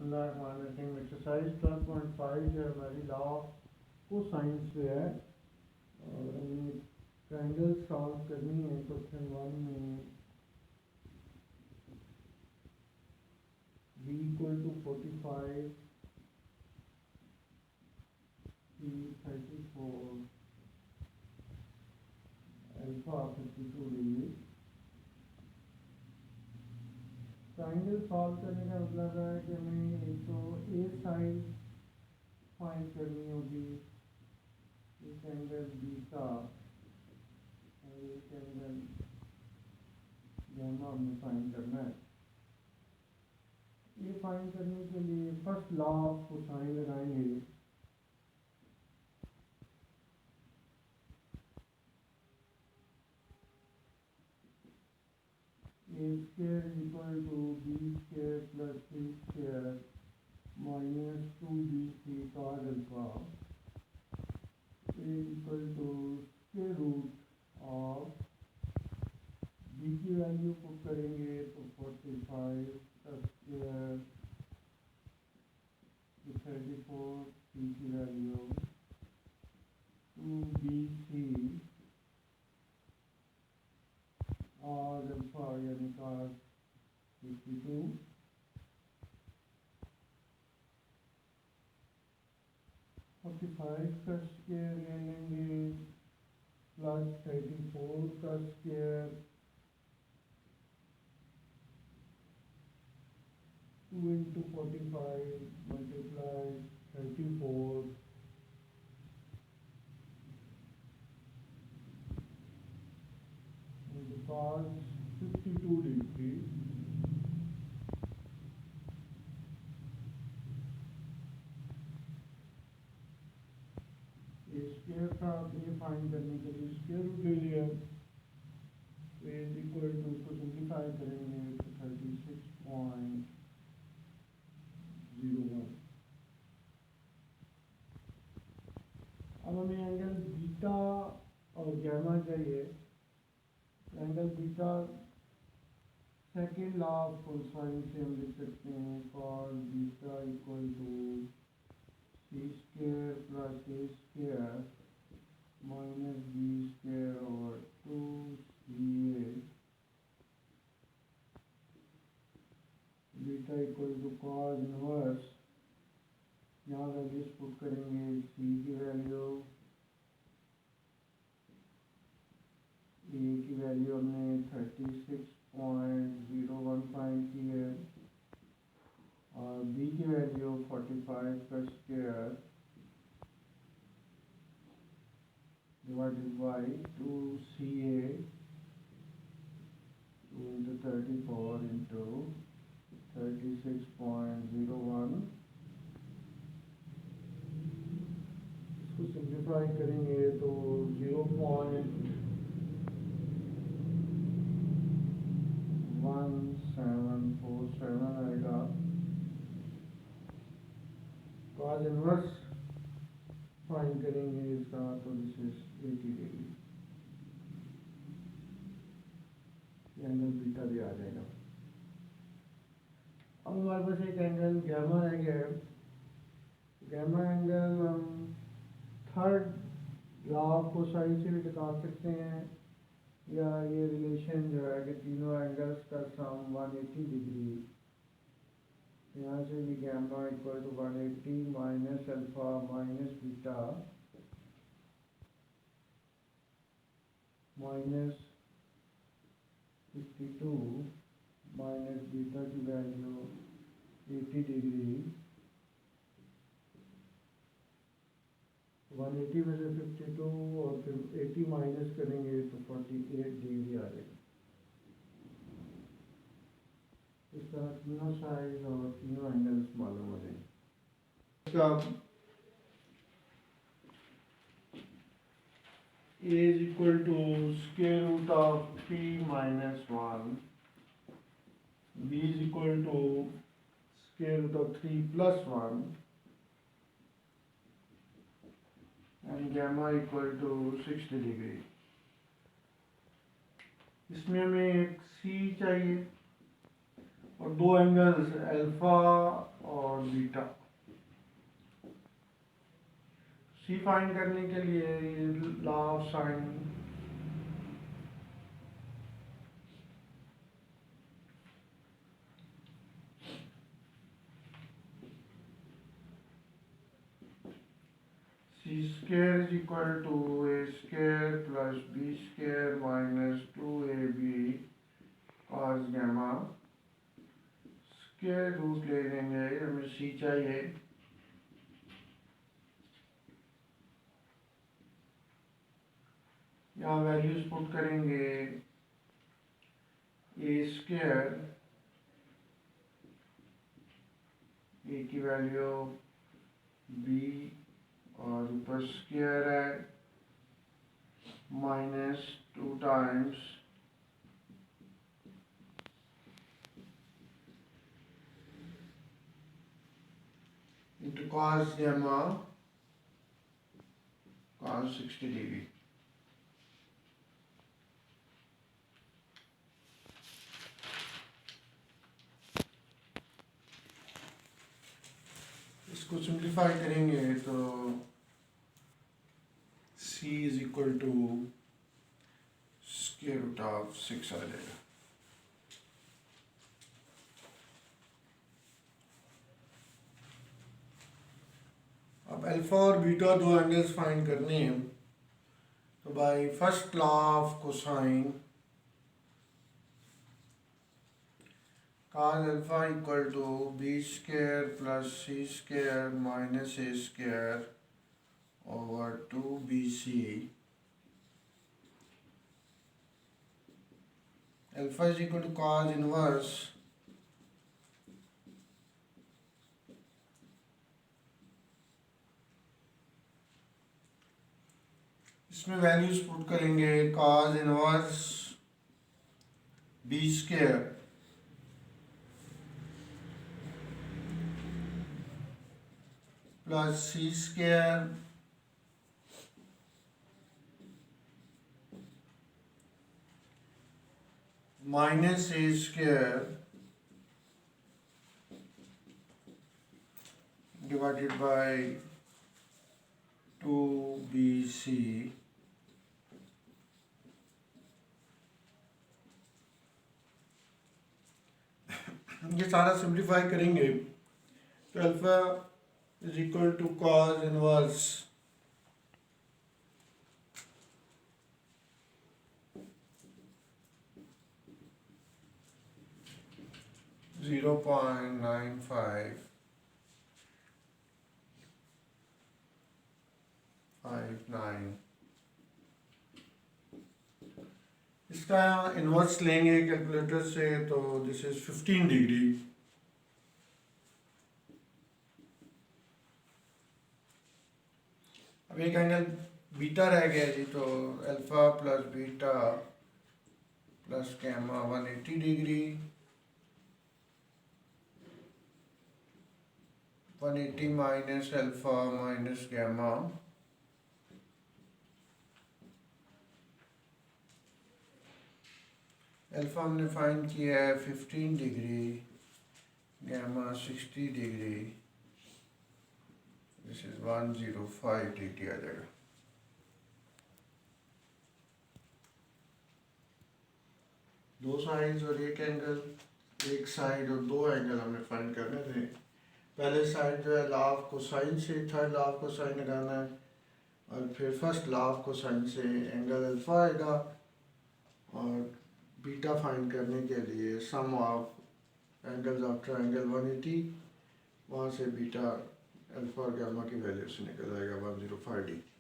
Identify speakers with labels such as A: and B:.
A: Exercise 12.5 जो हमारी law of cosines पे है और हमें ट्रायंगल सॉल्व करनी है। क्वेश्चन 1 में b equal to 45 c 34 alpha 52 degree. Triangle solve करने का मतलब है कि हमें एक तो ए साइड फाइंड करनी होगी, एक एंगल बीटा और एक एंगल गैमा हमें फाइंड करना है। ये फाइंड करने के लिए फर्स्ट लॉ ऑफ कोसाइन लगाएंगे। A square equal to B square plus C square minus 2bc cos alpha equal to square root of b की वैल्यू पुट करेंगे तो 45 का स्क्वायर 34, सी की वैल्यू 2bc और अल्फा यानी cos 52 45 का स्क्वायर ले लेंगे प्लस 34 का square 2 into 45 multiply 34 into cos 52 degree square का ये फाइंड करने के लिए स्क्वायर रूट ले लिया। इज इक्वल टू इसको सिंप्लीफाई करेंगे तो 36.01। अब हमें एंगल बीटा और गैमा चाहिए। Angle beta second law of cosine से हम लिख सकते हैं cos beta equal to C square plus A square minus B square और 2ca beta equal to cos inverse. यहाँ वैल्यूज पुट करेंगे सी की वैल्यू, ए की वैल्यू हमने 36.01 फाइंड की है और बी की वैल्यू 45 का square divided by 2ca 2 into 34 into 36.01। इसको सिंप्लीफाई करेंगे तो 0.1747 आएगा। cos इनवर्स फाइंड करेंगे इसका तो this is 80 degree. Angle beta भी आ जाएगा। अब हमारे पास एक एंगल गैमा रह गया है। गैमा एंगल हम थर्ड लॉ ऑफ कोसाइन से भी निकाल सकते हैं या ये रिलेशन जो है कि तीनों एंगल्स का सम 180 डिग्री, यहाँ से भी gamma equal to 180 minus alpha minus beta minus 52 minus beta की वैल्यू 80 डिग्री। 180 में से 52 और फिर 80 माइनस करेंगे तो 48 डिग्री आ जाएगा। इस तरह तीनों साइड और तीनों एंगल्स मालूम हो जाएंगे। इसका a is equal to square root of p minus 1, b is equal to square root of 3 plus 1 and gamma equal to 60 degree. इसमें हमें एक c चाहिए और दो एंगल्स अल्फा और बीटा। सी फाइंड करने के लिए ये law of sine C square is equal to A square plus B square minus 2ab cos gamma। Square root ले लेंगे, हमें सी चाहिए। यहाँ वैल्यूज पुट करेंगे, ए स्क्वायर, ए की वैल्यू बी और ऊपर स्क्वायर है minus 2 times into cos gamma cos 60 degree. इसको सिंप्लीफाई करेंगे तो c is equal to square root of 6 आ जाएगा। अब अल्फा और बीटा दो एंगल्स फाइंड करने हैं, तो by first law of cosine cos alpha equal to B square plus C square minus A square over 2bc। alpha is equal to cos inverse इसमें values put करेंगे, cos inverse B square plus C square minus A square divided by 2bc। ये सारा simplify करेंगे तो alpha is equal to cos inverse 0.9559। इसका inverse लेंगे calculator से तो दिस इज 15 डिग्री। अब एक एंगल बीटा रह गया जी, तो alpha plus beta plus gamma 180 degree, 180 minus alpha minus gamma, alpha हमने फाइंड किया है 15 degree, gamma 60 degree, this is 105 degree आ जाएगा। दो साइड्स और एक एंगल, एक साइड और दो एंगल हमें फाइंड करने थे। पहले साइड जो है लॉ ऑफ कोसाइन से थर्ड लॉ ऑफ कोसाइन लगाना है, और फिर फर्स्ट लॉ ऑफ कोसाइन से एंगल अल्फा आएगा, और बीटा फाइंड करने के लिए सम ऑफ एंगल्स ऑफ ट्रायंगल 180, वहाँ से बीटा अल्फा और गामा की वैल्यू से निकल आएगा 105 डिग्री।